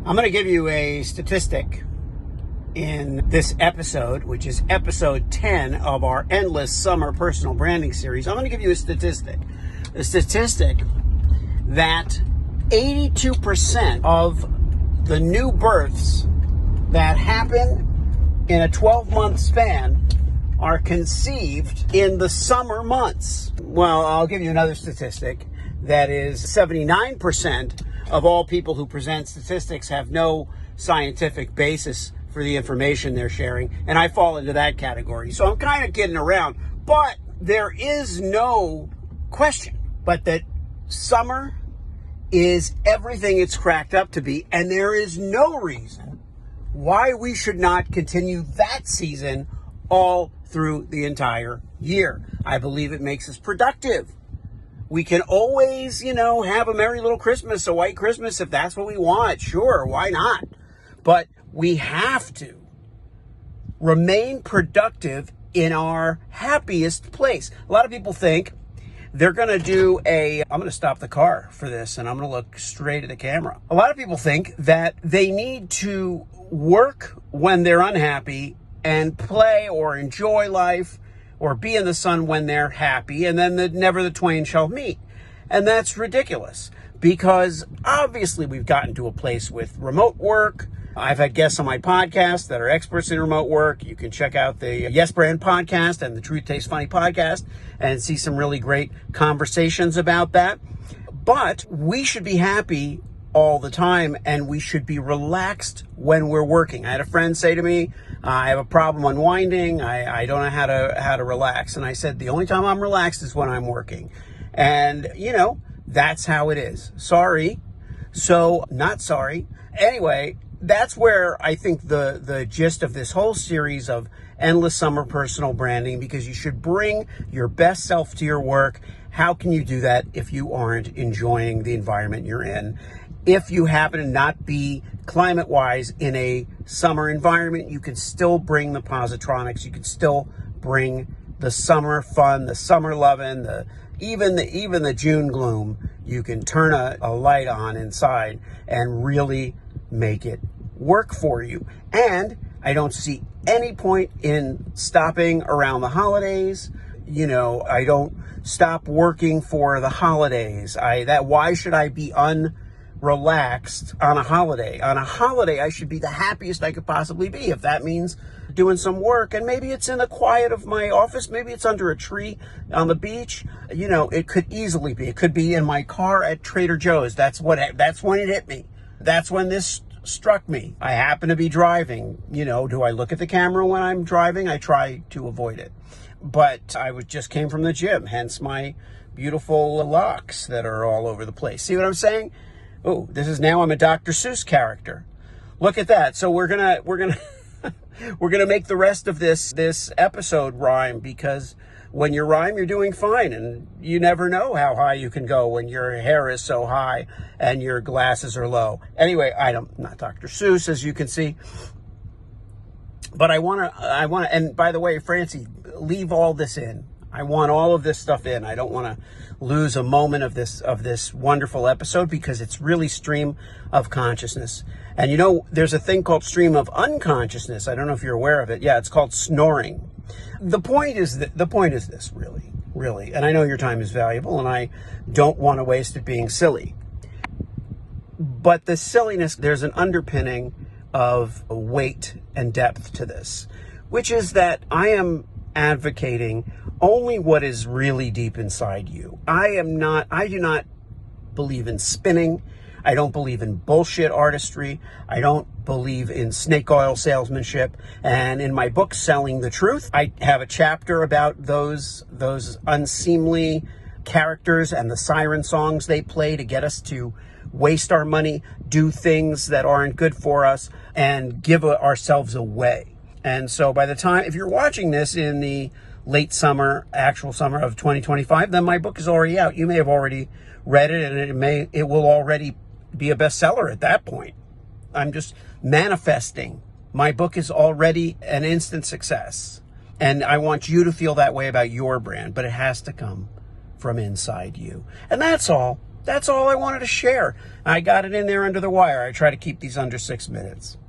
I'm going to give you a statistic in this episode, which is episode 10 of our Endless Summer Personal Branding Series. I'm going to give you a statistic that 82% of the new births that happen in a 12-month span are conceived in the summer months. Well, I'll give you another statistic that is 79% of all people who present statistics have no scientific basis for the information they're sharing, and I fall into that category. So I'm kind of kidding around, but there is no question but that summer is everything it's cracked up to be, and there is no reason why we should not continue that season all through the entire year. I believe it makes us productive. We can always, have a merry little Christmas, a white Christmas, if that's what we want. Sure, why not? But we have to remain productive in our happiest place. A lot of people think they're going to do I'm going to stop the car for this, and I'm going to look straight at the camera. A lot of people think that they need to work when they're unhappy and play or enjoy life or be in the sun when they're happy, and then never the twain shall meet. And that's ridiculous, because obviously we've gotten to a place with remote work. I've had guests on my podcast that are experts in remote work. You can check out the Yes Brand podcast and the Truth Tastes Funny podcast and see some really great conversations about that. But we should be happy all the time, and we should be relaxed when we're working. I had a friend say to me, I have a problem unwinding. I don't know how to relax. And I said, the only time I'm relaxed is when I'm working. And, that's how it is. Sorry. So, not sorry. Anyway, that's where I think the gist of this whole series of Endless Summer Personal Branding, because you should bring your best self to your work. How can you do that if you aren't enjoying the environment you're in? If you happen to not be climate-wise in a summer environment, you can still bring the positronics. You can still bring the summer fun, the summer loving, even the June gloom. You can turn a light on inside and really make it work for you. And I don't see any point in stopping around the holidays. I don't stop working for the holidays. Why should I be relaxed on a holiday? On a holiday, I should be the happiest I could possibly be. If that means doing some work, and maybe it's in the quiet of my office, maybe it's under a tree on the beach, it could easily be. It could be in my car at Trader Joe's. That's when it hit me. That's when this struck me. I happen to be driving. Do I look at the camera when I'm driving? I try to avoid it. But I just came from the gym, hence my beautiful locks that are all over the place. See what I'm saying? Oh, I'm a Dr. Seuss character. Look at that. So we're gonna we're gonna make the rest of this episode rhyme, because when you rhyme, you're doing fine, and you never know how high you can go when your hair is so high and your glasses are low. Anyway, I'm not Dr. Seuss, as you can see, but I wanna, and by the way, Francie, leave all this in. I want all of this stuff in. I don't want to lose a moment of this wonderful episode, because it's really stream of consciousness. And there's a thing called stream of unconsciousness. I don't know if you're aware of it. Yeah, it's called snoring. The point is this, really. And I know your time is valuable, and I don't want to waste it being silly. But the silliness, there's an underpinning of weight and depth to this, which is that I am advocating only what is really deep inside you. I do not believe in spinning. I don't believe in bullshit artistry. I don't believe in snake oil salesmanship. And in my book, Selling the Truth, I have a chapter about those unseemly characters and the siren songs they play to get us to waste our money, do things that aren't good for us, and give ourselves away. And so by the time, if you're watching this in the late summer, actual summer of 2025, then my book is already out. You may have already read it, and it will already be a bestseller at that point. I'm just manifesting. My book is already an instant success, and I want you to feel that way about your brand, but it has to come from inside you. And that's all. That's all I wanted to share. I got it in there under the wire. I try to keep these under 6 minutes.